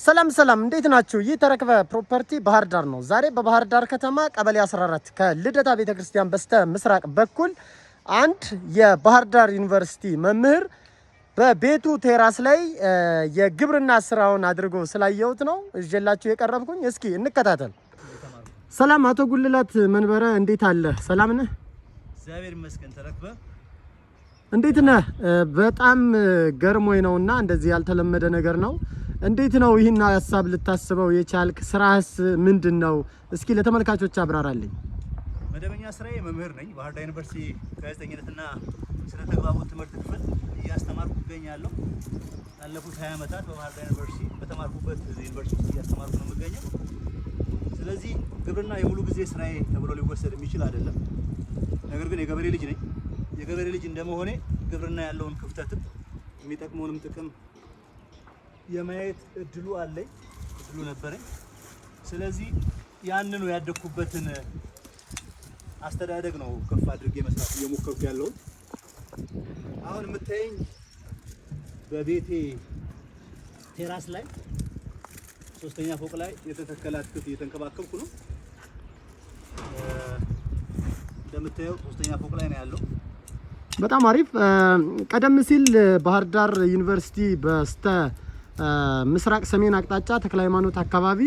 ሰላም እንዴት ናችሁ? ይህ ተረክበ ፕሮፐርቲ ባህር ዳር ነው። ዛሬ በባህር ዳር ከተማ ቀበሌ 14 ከልደታ ቤተክርስቲያን በስተ ምስራቅ በኩል አንድ የባህር ዳር ዩኒቨርሲቲ መምህር በቤቱ ቴራስ ላይ የግብርና ስራውን አድርጎ ስላየሁት ነው እጀላችሁ የቀረብኩኝ። እስኪ እንከታተል። ሰላም አቶ ጉልላት መንበረ፣ እንዴት አለ? ሰላም ነህ? እግዚአብሔር ይመስገን። ተረክበ እንዴት ነህ? በጣም ገርሞኝ ነውና እንደዚህ ያልተለመደ ነገር ነው። እንዴት ነው ይህን ሐሳብ ልታስበው የቻልክ? ስራስ ምንድነው? እስኪ ለተመልካቾች አብራራልኝ። መደበኛ ስራዬ መምህር ነኝ። ባህር ዳር ዩኒቨርሲቲ ጋዜጠኝነትና ስነ ተግባቦት ትምህርት ክፍል እያስተማርኩ እገኛለሁ። ላለፉት 20 ዓመታት በባህር ዳር ዩኒቨርሲቲ በተማርኩበት ዩኒቨርሲቲ ውስጥ እያስተማርኩ ነው የምገኘው። ስለዚህ ግብርና የሙሉ ጊዜ ስራዬ ተብሎ ሊወሰድ የሚችል አይደለም። ነገር ግን የገበሬ ልጅ ነኝ። የገበሬ ልጅ እንደመሆኔ ግብርና ያለውን ክፍተትም የሚጠቅመውንም ጥቅም የማየት እድሉ አለኝ፣ እድሉ ነበረኝ። ስለዚህ ያንኑ ያደኩበትን አስተዳደግ ነው ከፍ አድርጌ መስራት እየሞከርኩ ያለሁት። አሁን የምታየኝ በቤቴ ቴራስ ላይ 3ኛ ፎቅ ላይ የተተከለ አትክልት እየተንከባከብኩ ነው። እንደምታየው 3ኛ ፎቅ ላይ ነው ያለው። በጣም አሪፍ። ቀደም ሲል ባህር ዳር ዩኒቨርሲቲ በስተ ምስራቅ ሰሜን አቅጣጫ ተክለ ሃይማኖት አካባቢ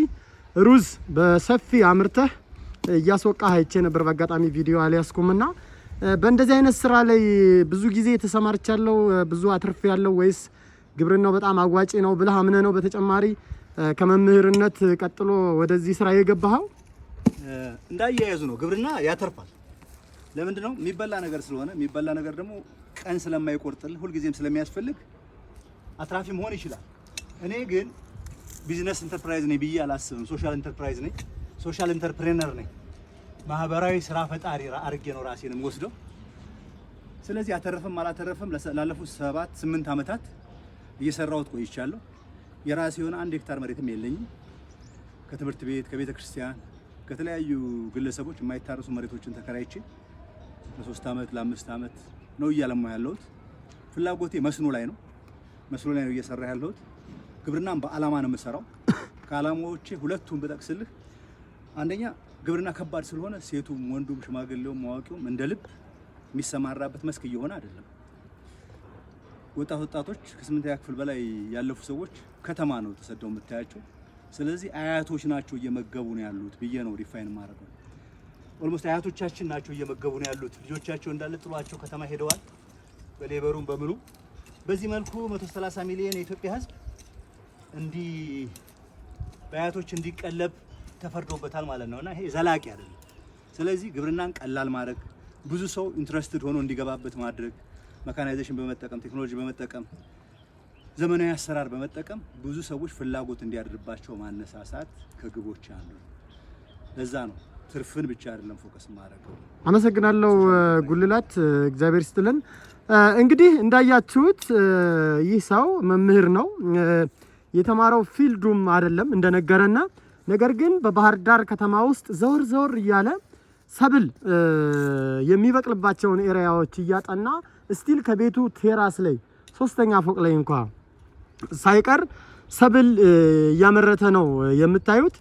ሩዝ በሰፊ አምርተህ እያስወቃህ አይቼ ነበር። በአጋጣሚ ቪዲዮ አልያዝኩምና በእንደዚህ አይነት ስራ ላይ ብዙ ጊዜ ተሰማርቻለሁ፣ ብዙ አትርፍ ያለው ወይስ ግብርናው በጣም አዋጪ ነው ብለህ አምነህ ነው በተጨማሪ ከመምህርነት ቀጥሎ ወደዚህ ስራ የገባኸው? እንዳያያዙ ነው። ግብርና ያተርፋል። ለምንድን ነው? የሚበላ ነገር ስለሆነ፣ የሚበላ ነገር ደግሞ ቀን ስለማይቆርጥልህ ሁልጊዜም ስለሚያስፈልግ አትራፊ መሆን ይችላል። እኔ ግን ቢዝነስ ኢንተርፕራይዝ ነኝ ብዬ አላስብም። ሶሻል ኢንተርፕራይዝ ነኝ፣ ሶሻል ኢንተርፕሬነር ነኝ። ማህበራዊ ስራ ፈጣሪ አድርጌ ነው ራሴንም ወስደው። ስለዚህ አተረፈም አላተረፈም ላለፉት 7-8 ዓመታት እየሰራሁት ቆይቻለሁ። የራሴ የሆነ 1 ሄክታር መሬትም የለኝም። ከትምህርት ቤት፣ ከቤተ ክርስቲያን፣ ከተለያዩ ግለሰቦች የማይታረሱ መሬቶችን ተከራይቼ ለ3 ዓመት ለ5 ዓመት ነው እያለማሁ ያለሁት። ፍላጎቴ መስኖ ላይ ነው። መስኖ ላይ ነው እየሰራ ያለሁት። ግብርናን በአላማ ነው የምሰራው። ከአላማዎቼ ሁለቱን በጠቅስልህ፣ አንደኛ ግብርና ከባድ ስለሆነ ሴቱም ወንዱም ሽማግሌውም አዋቂውም እንደ ልብ የሚሰማራበት መስክ እየሆነ አይደለም። ወጣቶች ከ8ኛ ክፍል በላይ ያለፉ ሰዎች ከተማ ነው ተሰደው የምታያቸው። ስለዚህ አያቶች ናቸው እየመገቡ ነው ያሉት ብዬ ነው ሪፋይን ማድረገው። ኦልሞስት አያቶቻችን ናቸው እየመገቡ ነው ያሉት። ልጆቻቸው እንዳለ ጥሏቸው ከተማ ሄደዋል፣ በሌበሩም በምኑ። በዚህ መልኩ 130 ሚሊዮን የኢትዮጵያ ሕዝብ እንዲህ በአያቶች እንዲቀለብ ተፈርዶበታል ማለት ነውና ይሄ ዘላቂ አይደለም። ስለዚህ ግብርናን ቀላል ማድረግ፣ ብዙ ሰው ኢንትረስትድ ሆኖ እንዲገባበት ማድረግ፣ መካናይዜሽን በመጠቀም ቴክኖሎጂ በመጠቀም ዘመናዊ አሰራር በመጠቀም ብዙ ሰዎች ፍላጎት እንዲያድርባቸው ማነሳሳት ከግቦች አንዱ ነው። ለዛ ነው ትርፍን ብቻ አይደለም ፎከስ ማድረግ። አመሰግናለሁ ጉልላት፣ እግዚአብሔር ይስጥልን። እንግዲህ እንዳያችሁት ይህ ሰው መምህር ነው። የተማረው ፊልዱም አይደለም እንደነገረና፣ ነገር ግን በባህር ዳር ከተማ ውስጥ ዘወር እያለ ሰብል የሚበቅልባቸውን ኤሪያዎች እያጠና ስቲል ከቤቱ ቴራስ ላይ 3ኛ ፎቅ ላይ እንኳን ሳይቀር ሰብል እያመረተ ነው የምታዩት።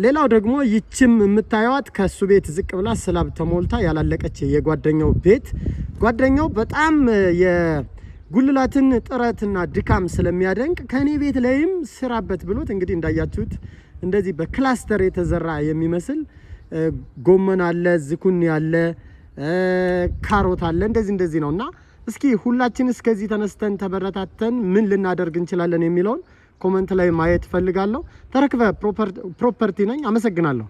ሌላው ደግሞ ይችም የምታዩት ከሱ ቤት ዝቅ ብላ ስላብ ተሞልታ ያላለቀች የጓደኛው ቤት። ጓደኛው በጣም የጉልላትን ጥረትና ድካም ስለሚያደንቅ ከኔ ቤት ላይም ስራበት ብሎት እንግዲህ እንዳያችሁት እንደዚህ በክላስተር የተዘራ የሚመስል ጎመን አለ፣ ዝኩኒ አለ፣ ካሮት አለ፣ እንደዚህ ነውና እስኪ ሁላችን እስከዚህ ተነስተን ተበረታተን ምን ልናደርግ እንችላለን የሚለውን ኮሜንት ላይ ማየት ፈልጋለሁ። ተረክበ ፕሮፐርቲ ነኝ። አመሰግናለሁ።